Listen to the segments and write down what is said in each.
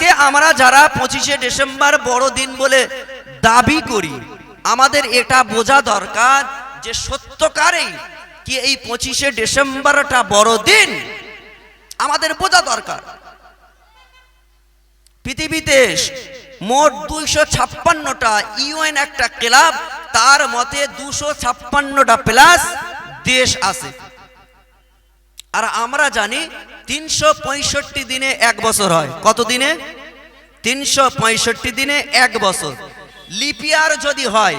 আজকে আমরা যারা 25শে ডিসেম্বর বড়দিন বলে দাবি করি, আমাদের এটা বোঝা দরকার যে সত্যকারেই কি এই 25শে ডিসেম্বরটা বড়দিন, আমাদের বোঝা দরকার। পৃথিবীতে মোট 256টা ইউএন একটা ক্লাব, তার মতে 256টা প্লাস দেশ আছে। আর আমরা জানি 365 দিনে এক বছর হয়। কত দিনে? 365 দিনে এক বছর। লিপিয়ার যদি হয়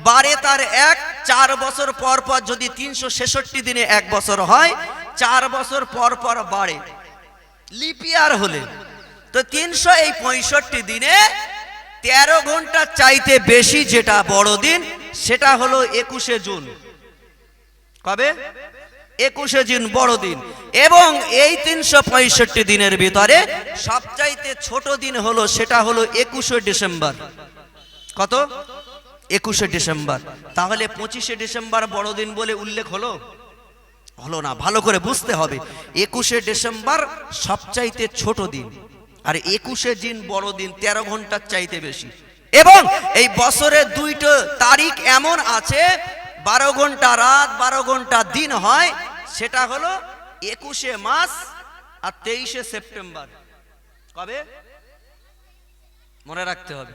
12 তার 1, 4 বছর পর পর যদি 366 দিনে এক বছর হয়, 4 বছর পর পর বাড়ে লিপিয়ার হলে। তো 365 দিনে 13 ঘন্টা চাইতে বেশি যেটা বড়দিন, সেটা হলো 21শে জুন। কবে? 21শে জুন বড়দিন। এবং এই 365 দিনের ভিতরে সবচাইতে ছোট দিন হলো, সেটা হলো 21শে ডিসেম্বর। কত? 21শে ডিসেম্বর। তাহলে 25শে ডিসেম্বর বড়দিন বলে উল্লেখ হলো? হলো না। ভালো করে বুঝতে হবে, 21শে ডিসেম্বর সবচাইতে ছোট দিন, আর 21শে জুন বড়দিন 13 ঘন্টার চাইতে বেশি। এবং এই বছরে 2টো তারিখ এমন আছে 12 ঘন্টা রাত 12 ঘন্টা দিন হয়, সেটা হলো 21শে মার্চ আর 23শে সেপ্টেম্বর। কবে? মনে রাখতে হবে।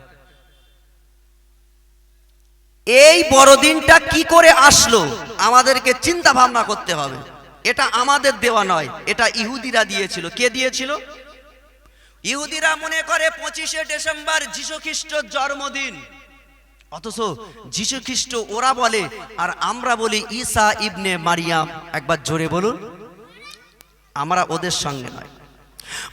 এই বড়দিনটা কি করে আসলো আমাদেরকে চিন্তা ভাবনা করতে হবে। এটা আমাদের দেওয়া নয়, এটা ইহুদিরা দিয়েছিল। কে দিয়েছিল? ইহুদিরা মনে করে 25শে ডিসেম্বর যীশু খ্রিস্টের জন্মদিন, অথচ যীশু খ্রিস্ট ওরা বলে আর আমরা বলি ঈসা ইবনে মারিয়াম। একবার জোরে বলুন। আমরা ওদের সঙ্গে নয়।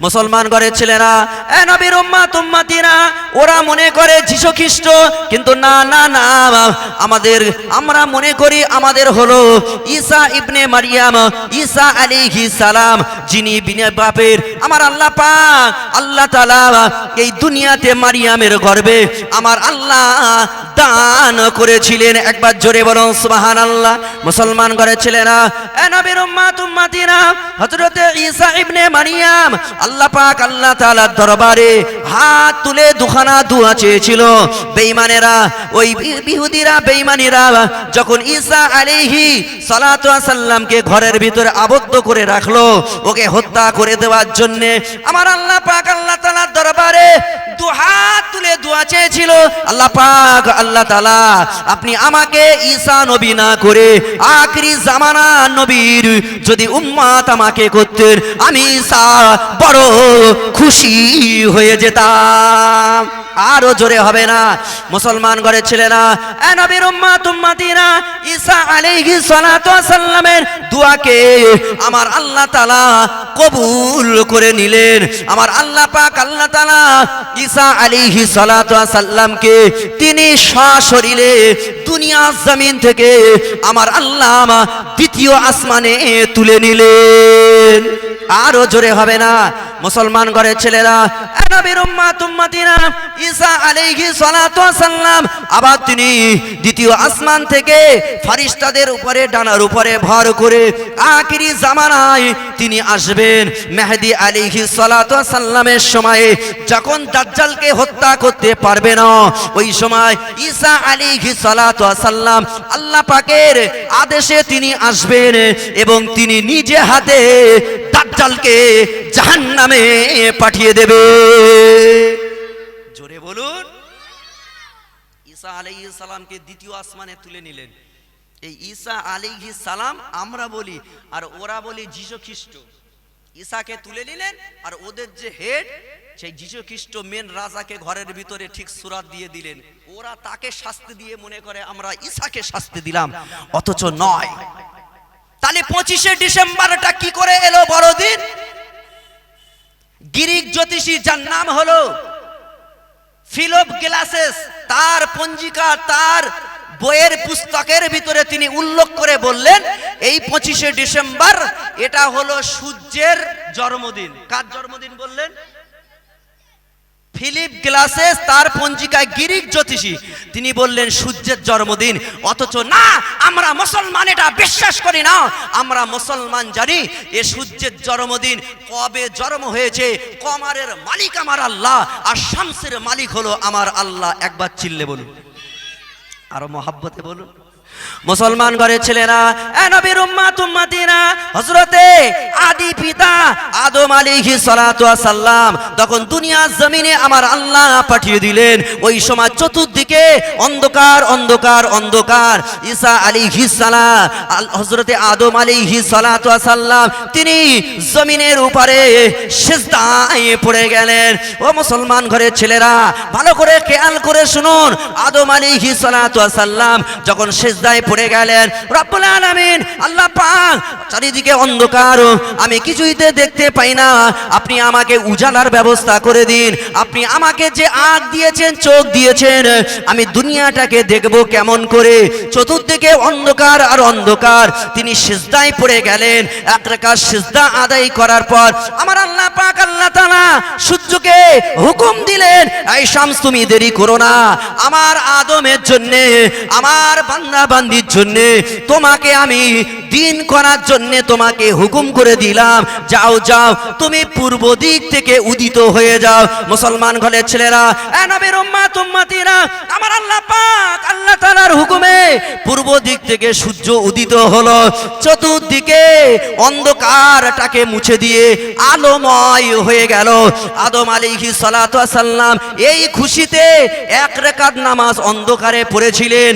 মুসলমান ঘরের ছেলেরা, এ নবীর উম্মত উম্মতিরা, ওরা মনে করে যীশু খ্রিস্ট, কিন্তু না না না, আমরা মনে করি আমাদের হলো ঈসা ইবনে মারিয়াম, ঈসা আলাইহিস সালাম, যিনি বিনা বাপের আমার আল্লাহ পাক আল্লাহ তাআলা এই দুনিয়াতে মারিয়ামের গর্ভে আমার আল্লাহ দান করেছিলেন। একবার জোরে বলুন সুবহানাল্লাহ। মুসলমান ঘরের ছেলেরা, এ নবীর উম্মত উম্মতিরা, হযরতে ঈসা ইবনে মারিয়াম আল্লাহ পাক আল্লাহ তাআলার দরবারে হাত তুলে দুখানা দোয়া চেয়েছিল। বেঈমানেরা, ওই ইহুদিরা বেঈমানীরা যখন ঈসা আলাইহি সালাতু ওয়াস সালামকে ঘরের ভিতরে আবদ্ধ করে রাখলো, ওকে হত্যা করে দেওয়ার জন্য আমার আল্লাহ পাক আল্লাহ তাআলার দরবারে দুহাত তুলে দোয়া চেয়েছিল, আল্লাহ পাক আল্লাহ তাআলা আপনি আমাকে ঈসা নবী না করে আখিরি জামানা নবীর যদি উম্মত আমাকে করতেন, আমি ঈসা বড় খুশি হয়ে যেতাম। আরো জোরে হবে না? মুসলমান ঘরের ছেলেরা, এ নবীর উম্মত উম্মতিরা, ঈসা আলাইহিস সালাতু ওয়াস সালামের দোয়াকে আমার আল্লাহ তাআলা কবুল করে নিলেন। আমার আল্লাহ পাক আল্লাহ তাআলা ঈসা আলাইহিস সালাতু ওয়াস সালামকে তিনি সশরীরে দুনিয়া জমিন থেকে আমার আল্লাহ দ্বিতীয় আসমানে তুলে নিলেন। আরো জোরে হবে না? মুসলমান ঘরের ছেলেরা, এ নবীর উম্মত উম্মতিরা, ঈসা আলাইহিস সালাতু ওয়াস সালাম আবার তিনি দ্বিতীয় আসমান থেকে ফেরেশতাদের উপরে ডানার উপরে ভর করে আখিরি জামানায় তিনি আসবেন। মেহেদী আলাইহিস সালাতু ওয়াস সালামের সময়ে যখন দাজ্জালকে হত্যা করতে পারবে না, ওই সময় ঈসা আলাইহিস সালাতু ওয়াস সালাম আল্লাহ পাকের আদেশে তিনি আসবেন এবং তিনি নিজে হাতে দাজ্জালকে জাহান্নামে পাঠিয়ে দেবে। জোরে বলুন। ঈসা আলাইহিস সালামকে দ্বিতীয় আসমানে তুলে নিলেন। এই ঈসা আলাইহিস সালাম আমরা বলি, আর ওরা বলি যীশু খ্রিস্ট। ঈসাকে তুলে নিলেন, আর ওদের যে হেড সেই যীশু খ্রিস্ট মেন রাজাকে ঘরের ভিতরে ঠিক সূরাত দিয়ে দিলেন। ওরা তাকে শাস্তি দিয়ে মনে করে আমরা ঈসাকে শাস্তি দিলাম, অথচ নয়। তাহলে 25শে ডিসেম্বরটা কি করে এলো বড়দিন? গ্রিক জ্যোতিষী যার নাম হলো ফিলিপ গ্লাসেস, তার পঞ্জিকা, তার বইয়ের পুস্তকের ভিতরে তিনি উল্লেখ করে বললেন এই 25শে ডিসেম্বর এটা হলো সূর্যের জন্মদিন। কার জন্মদিন বললেন? ফিলিপ গ্লাসেস তার পঞ্জিকায় গ্রিক জ্যোতিষী তিনি বললেন সূর্যের জন্মদিন, অথচ না, আমরা মুসলমান এটা বিশ্বাস করি না। আমরা মুসলমান জানি এ সূর্যের জন্মদিন কবে জন্ম হয়েছে, কমারের মালিক আমার আল্লাহ আর শামসের মালিক হলো আমার আল্লাহ। একবার চিল্লে বলুন, আরো মহাব্বতে বলুন। মুসলমান ঘরের ছেলেরা, এ নবীর উম্মাত উম্মাতিরা, হযরতে আদি পিতা আদম আলাইহিস সালাতু ওয়াস সালাম তখন দুনিয়ার জমিনে আমার আল্লাহ পাঠিয়ে দিলেন। ওই সময় চতুর্দিকে অন্ধকার অন্ধকার অন্ধকার। ঈসা আলাইহিস সালাম, হযরতে আদম আলাইহিস সালাতু ওয়াস সালাম তিনি জমিনের উপরে সিজদায় পড়ে গেলেন। ও মুসলমান ঘরের ছেলেরা, ভালো করে খেয়াল করে শুনুন। আদম আলাইহিস সালাতু ওয়াস সালাম যখন সিজদায় পড়ে গেলেন, রব্বুল আলামিন আল্লাহ পাক চারিদিকে অন্ধকার, আমি কিছুইতে দেখতে পাই না, আপনি আমাকে উজালার ব্যবস্থা করে দিন। আপনি আমাকে যে আঁখ দিয়েছেন, চোখ দিয়েছেন, আমি দুনিয়াটাকে দেখব কেমন করে। চতুর্দিকে অন্ধকার আর অন্ধকার। তিনি সিজদায় পড়ে গেলেন। এক রাকাত সিজদা আদায় করার পর আমার আল্লাহ পাক আল্লাহ তাআলা সূর্যকে হুকুম দিলেন, এই শামস তুমি দেরি করো না, আমার আদমের জন্য, আমার বান্দা বান্দির জন্য তোমাকে আমি দিন করার জন্য তোমাকে হুকুম করে দিলাম, যাও যাও তুমি পূর্ব দিক থেকে উদিত হয়ে যাও। মুসলমান ঘরের ছেলেরা, এ নবীর উম্মাত উম্মাতিরা, আমার আল্লাহ পাক আল্লাহ তাআলার হুকুমে পূর্ব দিক থেকে সূর্য উদিত হলো। চতুর্দিকে অন্ধকারটাকে মুছে দিয়ে আলোময় হয়ে গেল। আদম আলাইহিস সালাতু ওয়াস সালাম এই খুশিতে এক রাকাত নামাজ অন্ধকারে পড়েছিলেন,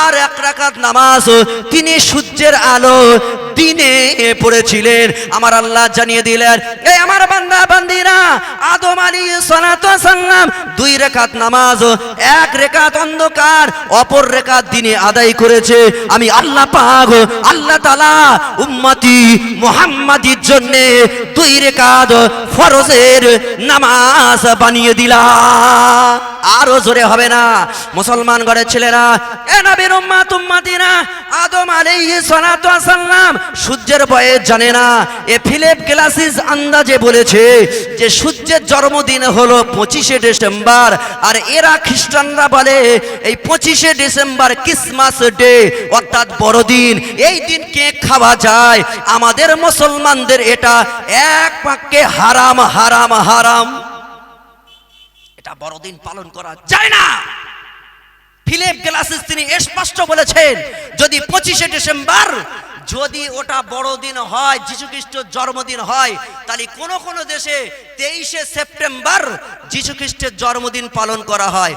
আর এক রাকাত নামাজ তিনি সূর্যের আলো দিনে পড়েছিলেন। আমার আল্লাহ জানিয়ে দিলেন, এই আমার বান্দা বান্দিরা, আদম আলাইহিস সালাতু ওয়াস সালাম দুই রাকাত নামাজ, এক রাকাত অন্ধকার, অপর রাকাত দিনে আদায় করেছে। আমি আল্লাহ পাক আল্লাহ তাআলা উম্মতি মুহাম্মাদির জন্য দুই রাকাত ফরজের নামাজ বানিয়ে দিলাম। আরো জোরে হবে না? মুসলমান ঘরের ছেলেরা, এ নবীর উম্মাত উম্মাতিরা, আদম আলাইহিস সালাতু ওয়াস সালাম সূর্যের ভয়ে জানে না। এ ফিলিপ গ্লাসিস আন্দাজে বলেছে যে সূর্যের জন্মদিন হলো 25শে ডিসেম্বর, আর এরা খ্রিস্টানরা বলে এই 25শে ডিসেম্বর ক্রিসমাস ডে, অর্থাৎ বড়দিন। এই দিন কেক খাওয়া যায়। আমাদের মুসলমানদের এটা এক বাক্যে হারাম হারাম হারাম, এটা বড়দিন পালন করা যায় না। ফিলিপ গ্লাসিস তিনি স্পষ্ট বলেছেন, যদি 25শে ডিসেম্বর যদি ওটা বড়দিন হয়, যীশু খ্রিস্টের জন্মদিন হয়, তাহলে কোন কোন দেশে 23শে সেপ্টেম্বর যীশু খ্রিস্টের জন্মদিন পালন করা হয়।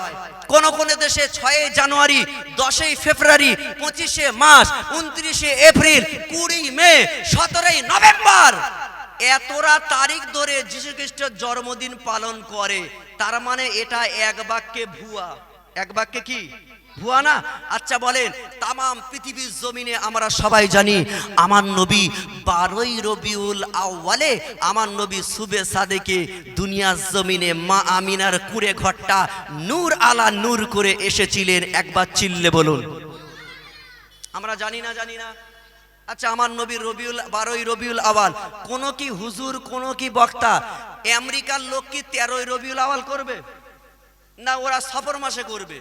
কোন কোন দেশে 6 জানুয়ারি, 10 ফেব্রুয়ারি, 25শে মার্চ, 29শে এপ্রিল, 20 মে, 17 নভেম্বর, এতটা তারিখ ধরে যীশু খ্রিস্টের জন্মদিন পালন করে। তার মানে এটা এক বাক্যে ভুয়া। এক বাক্যে কি ভুয়া না? আচ্ছা বলেন, তামাম পৃথিবীর জমিনে আমরা সবাই জানি আমার নবী 12ই রবিউল আউয়ালে আমার নবী সুবে সাদেকে দুনিয়ার জমিনে মা আমিনার কুড়ে ঘরটা নূর আলা নূর করে এসেছিলেন। একবার চিল্লে বলুন, আমরা জানি না? জানি না? আচ্ছা, আমার নবীর 12ই রবিউল আওয়াল কোন কি হুজুর, কোন কি বক্তা আমেরিকার লোক কি 13ই রবিউল আওয়াল করবে? না, ওরা সফর মাসে করবে।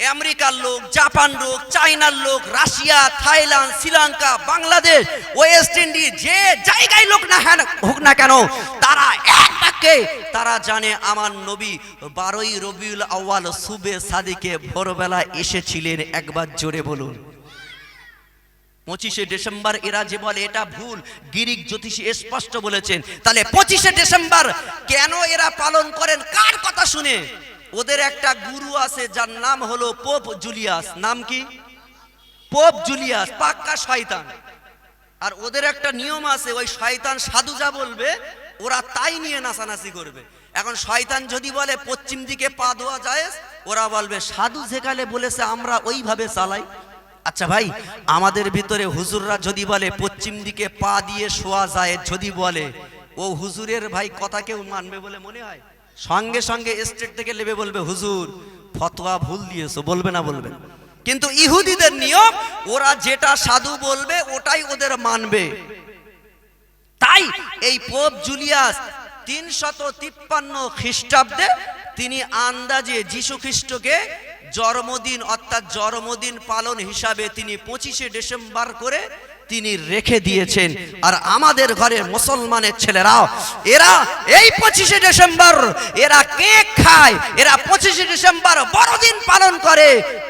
আমেরিকার লোক, জাপান লোক, চায়নার লোক, Russia, Thailand, Sri Lanka, Bangladesh, West Indies, যে জায়গায় লোক না হোক না কেন, তারা এক বাক্যে তারা জানে আমার নবী 12ই রবিউল আউয়াল সুবে সাদিকে ভোরবেলা এসেছিলেন। একবার জোরে বলুন। 25শে ডিসেম্বর এরা যে বলে এটা ভুল। গ্রিক জ্যোতিষী স্পষ্ট বলেছেন। তাহলে 25শে ডিসেম্বর কেন এরা পালন করেন? কার কথা শুনে? ওদের একটা গুরু আছে যার নাম হলো পোপ জুলিয়াস। নাম কি? পোপ জুলিয়াস, পাক্কা শয়তান। আর ওদের একটা নিয়ম আছে, ওই শয়তান সাধু যা বলবে ওরা তাই নিয়ে নাচানাচি করবে। এখন শয়তান যদি বলে পশ্চিম দিকে পা ধোয়া যায়, ওরা বলবে সাধু যেখানে বলেছে আমরা ওইভাবে চালাই। আচ্ছা ভাই, আমাদের ভিতরে হুজুররা যদি বলে পশ্চিম দিকে পা দিয়ে শোয়া যায়, যদি বলে, ও হুজুরের ভাই কথা কেউ মানবে বলে মনে হয়? সঙ্গে সঙ্গে স্টেট থেকে লেবে বলবে হুজুর ফতোয়া ভুল দিয়েছো, বলবে না? বলবে। কিন্তু ইহুদিদের নিয়ম, ওরা যেটা সাধু বলবে ওটাই ওদের মানবে। তাই এই পোপ জুলিয়াস 353 খ্রিস্টাব্দে তিনি আন্দাজে যীশু খ্রিস্টকে জন্মদিন অর্থাৎ জন্মদিন পালন হিসাবে তিনি 25শে ডিসেম্বর করে তিনি রেখে দিয়েছেন। আর আমাদের ঘরের মুসলমানের ছেলেরাও এরা এই 25শে ডিসেম্বর এরা কেক খায়, এরা 25শে ডিসেম্বর বড়দিন পালন করে।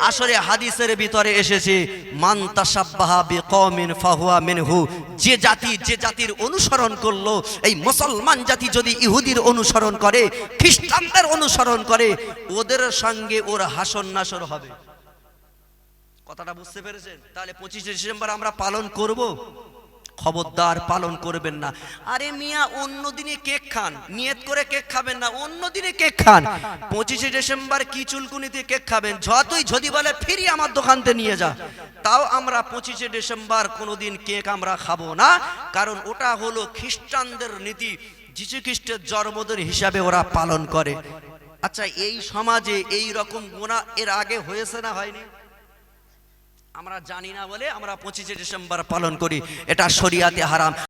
আসলে হাদিসের ভিতরে এসেছে মান তাশাব্বাহা বিকওমিন ফাহুয়া মিনহু, যে জাতির অনুসরণ করলো, এই মুসলমান জাতি যদি ইহুদির অনুসরণ করে, খ্রিস্টানদের অনুসরণ করে, ওদের সঙ্গে ওর হাসর নাসর হবে। কথাটা বুঝতে পেরেছেন? তাহলে 25শে ডিসেম্বর আমরা পালন করব? খবরদার পালন করবেন না। আরে মিয়া, অন্য দিনে কেক খান, নিয়ত করে কেক খাবেন না, অন্য দিনে কেক খান। 25শে ডিসেম্বর কি চুলকুনিতে কেক খাবেন? যতই যদি বলে ফিরি আমার দোকানতে নিয়ে যা, তাও আমরা 25শে ডিসেম্বর কোনোদিন কেক আমরা খাবো না, কারণ ওটা হলো খ্রিস্টানদের নীতি, যীশু খ্রিস্টের জন্মদিন হিসাবে ওরা পালন করে। আচ্ছা, এই সমাজে এই রকম গুনাহ এর আগে হয়েছে না হয়নি? আমরা জানি না বলে আমরা 25শে ডিসেম্বর পালন করি, এটা শরিয়াতে হারাম।